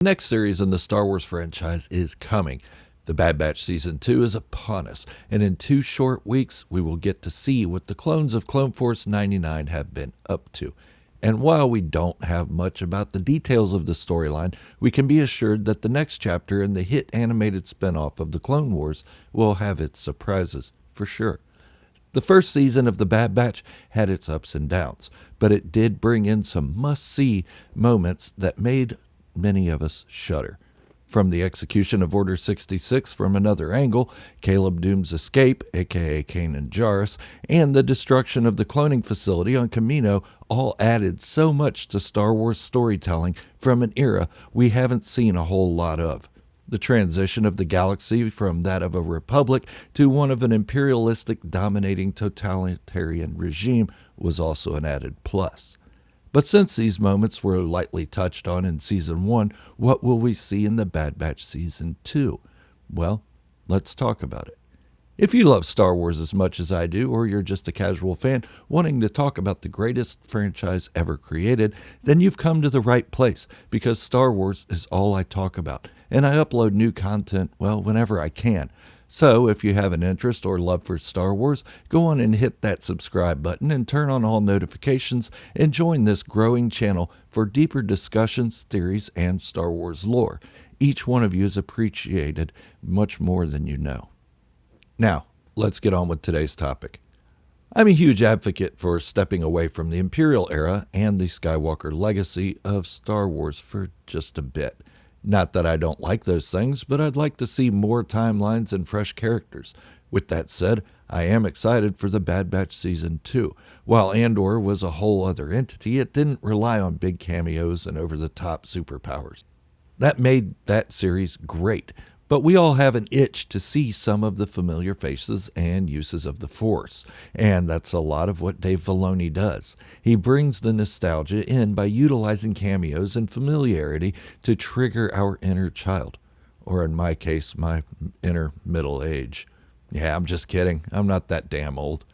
The next series in the Star Wars franchise is coming. The Bad Batch Season 2 is upon us, and in 2 short weeks, we will get to see what the clones of Clone Force 99 have been up to. And while we don't have much about the details of the storyline, we can be assured that the next chapter in the hit animated spinoff of the Clone Wars will have its surprises, for sure. The first season of The Bad Batch had its ups and downs, but it did bring in some must-see moments that made many of us shudder. From the execution of Order 66 from another angle, Caleb Doom's escape, aka Kanan Jarrus, and the destruction of the cloning facility on Cameo all added so much to Star Wars storytelling from an era we haven't seen a whole lot of. The transition of the galaxy from that of a republic to one of an imperialistic dominating totalitarian regime was also an added plus. But since these moments were lightly touched on in Season 1, what will we see in the Bad Batch Season 2? Well, let's talk about it. If you love Star Wars as much as I do, or you're just a casual fan wanting to talk about the greatest franchise ever created, then you've come to the right place, because Star Wars is all I talk about, and I upload new content, well, whenever I can. So, if you have an interest or love for Star Wars, go on and hit that subscribe button and turn on all notifications and join this growing channel for deeper discussions, theories, and Star Wars lore. Each one of you is appreciated much more than you know. Now, let's get on with today's topic. I'm a huge advocate for stepping away from the Imperial era and the Skywalker legacy of Star Wars for just a bit. Not that I don't like those things, but I'd like to see more timelines and fresh characters. With that said, I am excited for the Bad Batch Season 2. While Andor was a whole other entity, it didn't rely on big cameos and over-the-top superpowers. That made that series great, but we all have an itch to see some of the familiar faces and uses of the Force, and that's a lot of what Dave Filoni does. He brings the nostalgia in by utilizing cameos and familiarity to trigger our inner child, or in my case, my inner middle age. Yeah, I'm just kidding. I'm not that damn old.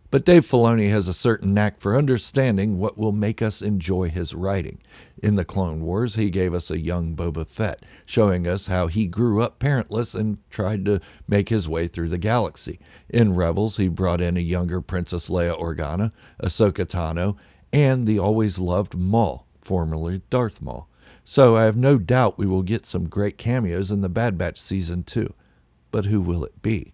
But Dave Filoni has a certain knack for understanding what will make us enjoy his writing. In the Clone Wars, he gave us a young Boba Fett, showing us how he grew up parentless and tried to make his way through the galaxy. In Rebels, he brought in a younger Princess Leia Organa, Ahsoka Tano, and the always loved Maul, formerly Darth Maul. So I have no doubt we will get some great cameos in the Bad Batch Season 2. But who will it be?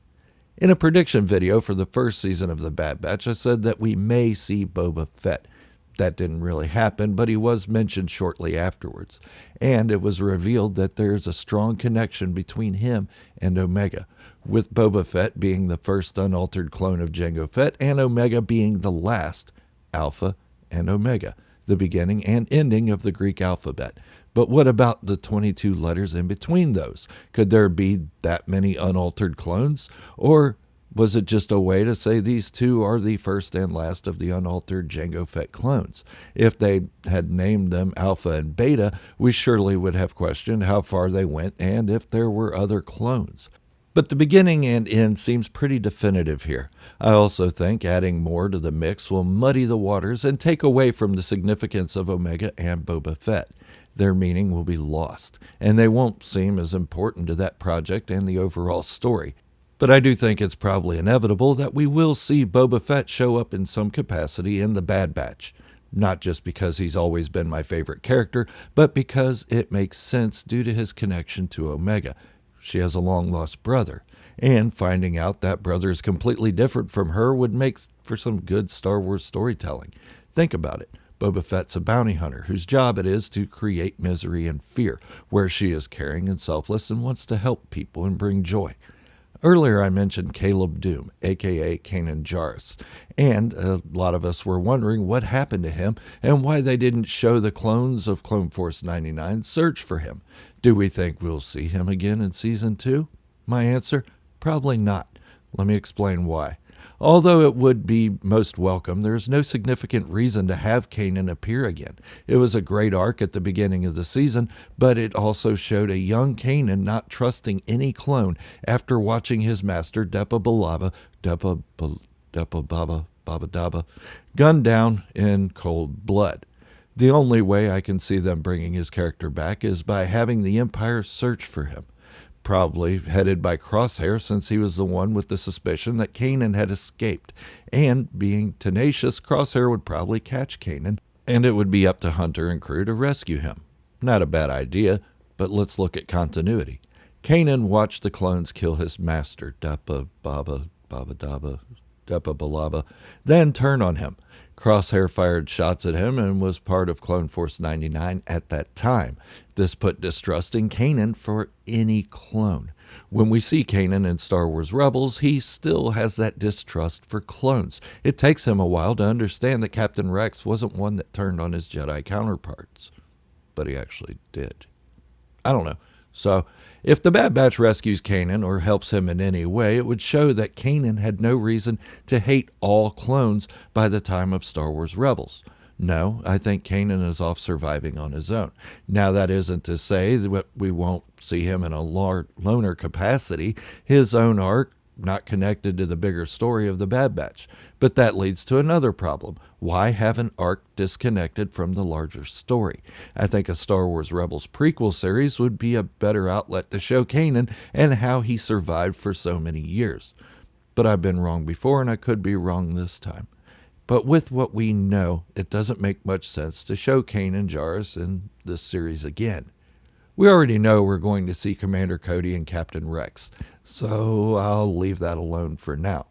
In a prediction video for the first season of The Bad Batch, I said that we may see Boba Fett. That didn't really happen, but he was mentioned shortly afterwards. And it was revealed that there's a strong connection between him and Omega, with Boba Fett being the first unaltered clone of Jango Fett and Omega being the last, Alpha and Omega, the beginning and ending of the Greek alphabet. But what about the 22 letters in between those? Could there be that many unaltered clones? Or was it just a way to say these two are the first and last of the unaltered Jango Fett clones? If they had named them Alpha and Beta, we surely would have questioned how far they went and if there were other clones. But the beginning and end seems pretty definitive here. I also think adding more to the mix will muddy the waters and take away from the significance of Omega and Boba Fett. Their meaning will be lost, and they won't seem as important to that project and the overall story. But I do think it's probably inevitable that we will see Boba Fett show up in some capacity in the Bad Batch. Not just because he's always been my favorite character, but because it makes sense due to his connection to Omega. She has a long-lost brother, and finding out that brother is completely different from her would make for some good Star Wars storytelling. Think about it. Boba Fett's a bounty hunter whose job it is to create misery and fear, where she is caring and selfless and wants to help people and bring joy. Earlier I mentioned Caleb Doom, aka Kanan Jarrus, and a lot of us were wondering what happened to him and why they didn't show the clones of Clone Force 99 search for him. Do we think we'll see him again in Season 2? My answer? Probably not. Let me explain why. Although it would be most welcome, there is no significant reason to have Kanan appear again. It was a great arc at the beginning of the season, but it also showed a young Kanan not trusting any clone after watching his master Depa Baba gunned down in cold blood. The only way I can see them bringing his character back is by having the Empire search for him. Probably headed by Crosshair, since he was the one with the suspicion that Kanan had escaped. And being tenacious, Crosshair would probably catch Kanan, and it would be up to Hunter and crew to rescue him. Not a bad idea, but let's look at continuity. Kanan watched the clones kill his master, Balaba, then turn on him. Crosshair fired shots at him and was part of Clone Force 99 at that time. This put distrust in Kanan for any clone. When we see Kanan in Star Wars Rebels, he still has that distrust for clones. It takes him a while to understand that Captain Rex wasn't one that turned on his Jedi counterparts. But he actually did. I don't know. So, if the Bad Batch rescues Kanan or helps him in any way, it would show that Kanan had no reason to hate all clones by the time of Star Wars Rebels. No, I think Kanan is off surviving on his own. Now, that isn't to say that we won't see him in a loner capacity. His own arc, not connected to the bigger story of the Bad Batch. But that leads to another problem. Why have an arc disconnected from the larger story? I think a Star Wars Rebels prequel series would be a better outlet to show Kanan and how he survived for so many years. But I've been wrong before, and I could be wrong this time. But with what we know, it doesn't make much sense to show Kanan Jarrus in this series again. We already know we're going to see Commander Cody and Captain Rex, so I'll leave that alone for now.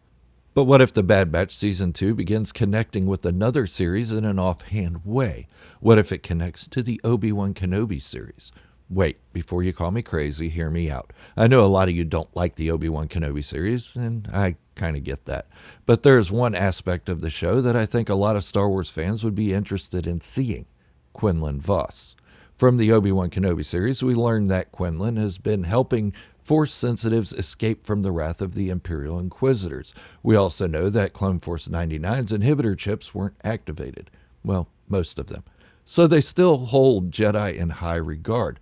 But what if the Bad Batch Season 2 begins connecting with another series in an offhand way? What if it connects to the Obi-Wan Kenobi series? Wait, before you call me crazy, hear me out. I know a lot of you don't like the Obi-Wan Kenobi series, and I kind of get that. But there's one aspect of the show that I think a lot of Star Wars fans would be interested in seeing: Quinlan Vos. From the Obi-Wan Kenobi series, we learned that Quinlan has been helping Force sensitives escape from the wrath of the Imperial Inquisitors. We also know that Clone Force 99's inhibitor chips weren't activated. Well, most of them. So they still hold Jedi in high regard.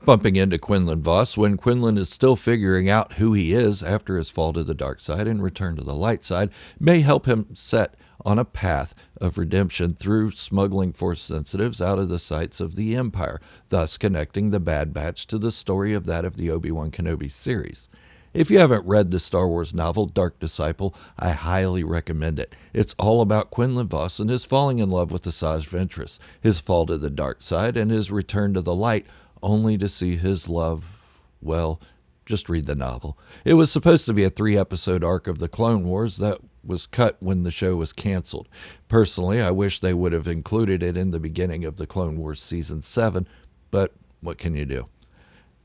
Bumping into Quinlan Vos when Quinlan is still figuring out who he is after his fall to the dark side and return to the light side may help him set on a path of redemption through smuggling Force sensitives out of the sights of the Empire, thus connecting the Bad Batch to the story of that of the Obi-Wan Kenobi series. If you haven't read the Star Wars novel Dark Disciple, I highly recommend it. It's all about Quinlan Vos and his falling in love with Asajj Ventress, his fall to the dark side, and his return to the light, only to see his love, well, just read the novel. It was supposed to be a 3-episode arc of the Clone Wars that was cut when the show was canceled. Personally, I wish they would have included it in the beginning of the Clone Wars Season 7, but what can you do?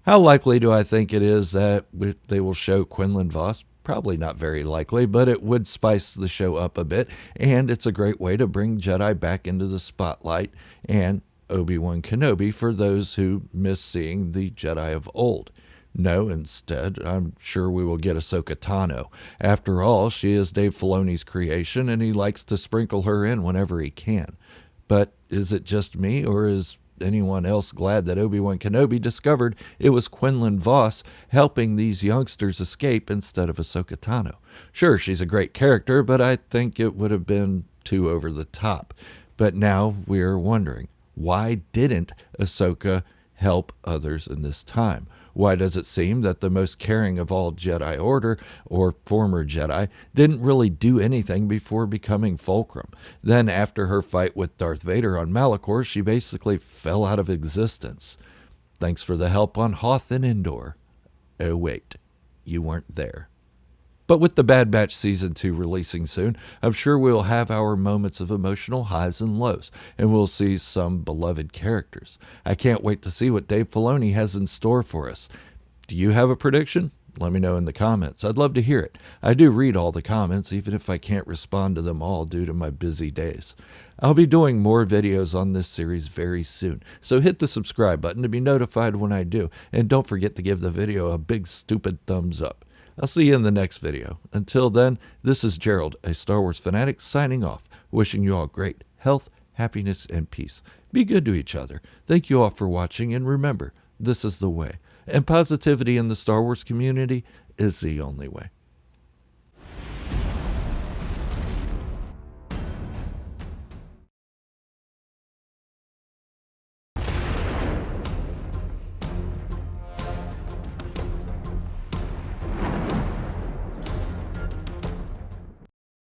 How likely do I think it is that they will show Quinlan Vos? Probably not very likely, but it would spice the show up a bit, and it's a great way to bring Jedi back into the spotlight and Obi-Wan Kenobi for those who miss seeing the Jedi of old. No, instead, I'm sure we will get Ahsoka Tano. After all, she is Dave Filoni's creation, and he likes to sprinkle her in whenever he can. But is it just me, or is anyone else glad that Obi-Wan Kenobi discovered it was Quinlan Vos helping these youngsters escape instead of Ahsoka Tano? Sure, she's a great character, but I think it would have been too over the top. But now we're wondering, why didn't Ahsoka help others in this time? Why does it seem that the most caring of all Jedi Order, or former Jedi, didn't really do anything before becoming Fulcrum? Then after her fight with Darth Vader on Malachor, she basically fell out of existence. Thanks for the help on Hoth and Endor. Oh wait, you weren't there. But with the Bad Batch Season 2 releasing soon, I'm sure we'll have our moments of emotional highs and lows, and we'll see some beloved characters. I can't wait to see what Dave Filoni has in store for us. Do you have a prediction? Let me know in the comments. I'd love to hear it. I do read all the comments, even if I can't respond to them all due to my busy days. I'll be doing more videos on this series very soon, so hit the subscribe button to be notified when I do, and don't forget to give the video a big stupid thumbs up. I'll see you in the next video. Until then, this is Gerald, a Star Wars fanatic, signing off, wishing you all great health, happiness, and peace. Be good to each other. Thank you all for watching, and remember, this is the way. And positivity in the Star Wars community is the only way.